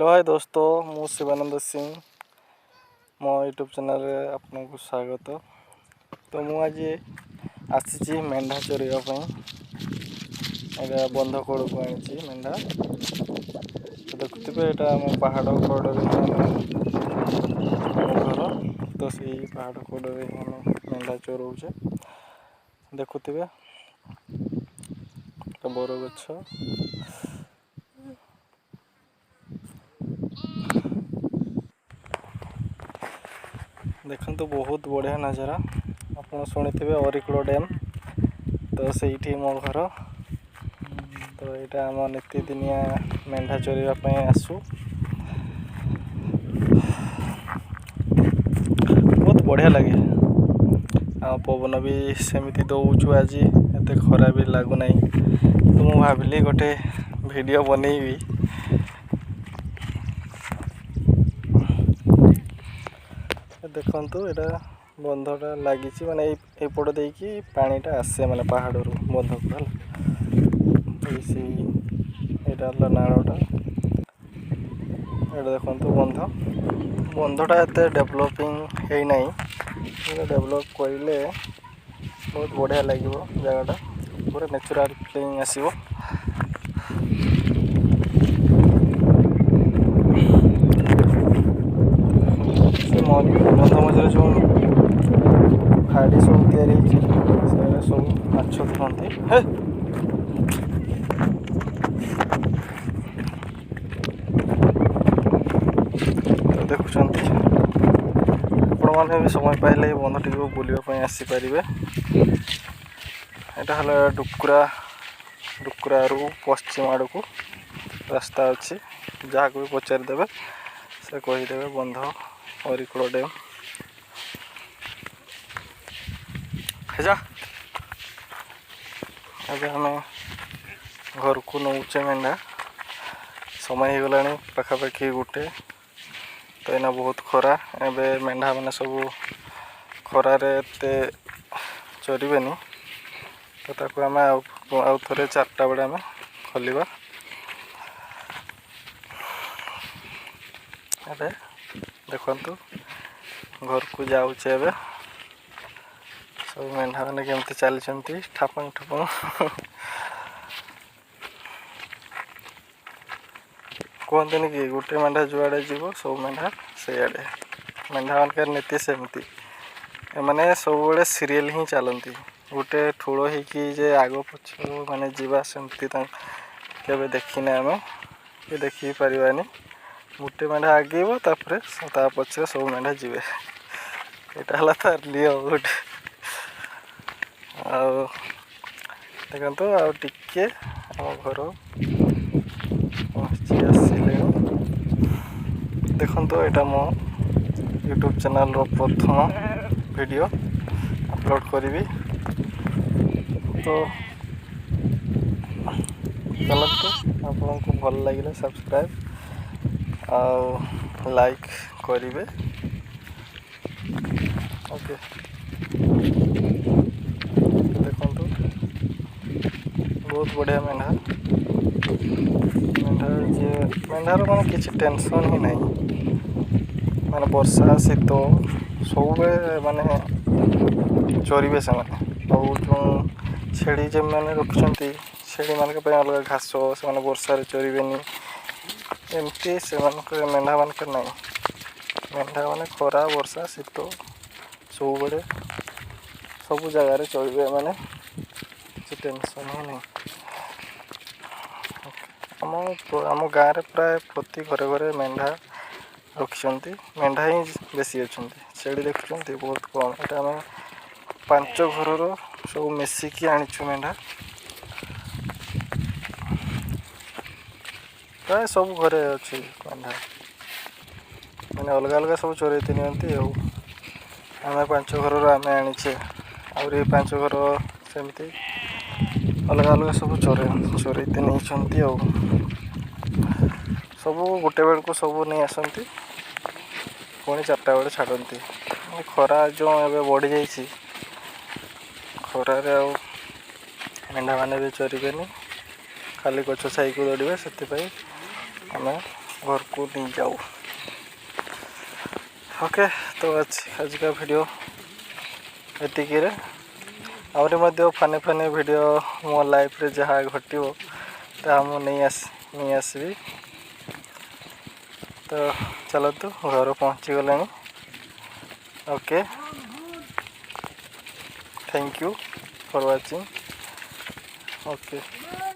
Hello hi दोस्तों, मु शिवानंद सिंह मो यूट्यूब चैनल रे आपको स्वागत। तो मु आज आसी मेंढा चरवाई बंध कड़ को आनी मेंढा। तो देखुवे यहाँ आम पहाड़ कड़े घर, तो से पहाड़ कड़े मेंढा चरौचे देखुवे बर गछ देखो बहुत बढ़िया नजारा। आप शुणी अरिकुल डैम, तो से मो घर। तो यहाँ आम नीतिदिनिया मेंढा चरवाई आसू। बहुत बढ़िया लगे आ पवन भी सेमती दौचु। आज एत खरा भी लगुना, तो मु भाविली गोटे वीडियो बनैबी। देखंतु एटा बंधटा लगी माने एपट देकी पानीटा आसे माने पहाड़ रू बंध को एटा नाड़टा। एटा देखंतु बंधटा एते डेवलपिंग है नहीं, डेवलप करले बहुत बढ़िया लगे जगटा, पूरा नेचुरल फीलिंग आसीबो। बंध मझे जो खाड़ी सब या सब माछ धरती देखुं आपण मैंने भी समय पाइले बंध टी बुलवाई आसीपर। यहाँ है डुकुरा रू पश्चिम आड़ को रास्ता अच्छी, जहाँ को भी पचारिदेवे से कहीदेवे बंध अरिकुल डैम। अबे आम घर को नौचे मेंढा, समय हो गला पाखापाखि गोटे। तो यहाँ बहुत खरा, एवं मेंढा मैंने सब खरार चरवे, तो ताको आम आउ थे 4टा बेले आम खोलिबा। अरे देखंतु घर को जाऊचे एबे सब मेंढा मैंने केमती चलती ठापंग ठुपंग। कहते कि गोटे मेंढा जुआड़े जीव सब मेंढा से आड़े। मेंढा मानकर नीति सेमती, मैंने सब सीरियल ही चलती। गोटे ठूल हो आग पछ माने जीवा सेमती केवे देखने आम कि देखी पारानी। गोटे मेंढा आगेब तापर ता पछरे सब मेंढा जीवे, यहाँ तार लियो गोटे। देखो आगे आम घर पहुँची आसिले। देखो यहाँ मो यूट्यूब चैनल प्रथम वीडियो अपलोड करी। तो चलते आपको भल लगे सब्सक्राइब आ लाइक करेंगे। ओके देखो बहुत बढ़िया मेंढा मेंढार मान किसी टेंशन ही नहीं, माने वर्षा शीत सब माने चरवे से और जो छेड़ी जो मैंने रखुंट छेड़ी मान अलग घास से वर्षा चरवे एमती से मेंढा मानक ना। मेंढा माने खरा वर्षा शीत सब बड़े सब जगार चरवे, माने किसी टेंशन ही नहीं। आम गाँव में प्राय प्रति घरे घरे मेंढा रखिंट, मेंढा ही बेसी अच्छा। छेड़ी देखुं बहुत कम। यहाँ आम 5 घर सब मिसिकी आनीचु मेंढा, प्राय सब घरे अच्छी मेंढा मैंने अलग अलग सब चरती नि। आम 5 घर आम आनीचे आउरी 5 घर सेमती अलग अलग सब चरते नहीं। सब गोटे बेल को सब नहीं आसती, पुणी 4टा बेले छाड़ती। खरा जो एवं बढ़ी जाइए खरार मेंढा मैंने भी चरवे, खाली गछ छाई को दौड़े से आम घर को नहीं जाऊ। ओके तो आजिका वीडियो एतिक आहरी फानी फानी वीडियो मो लाइफ रे जहाँ घटो ता नहीं आसबी। तो चलतु घर पहुँची गला। Okay thank you for watching. Okay.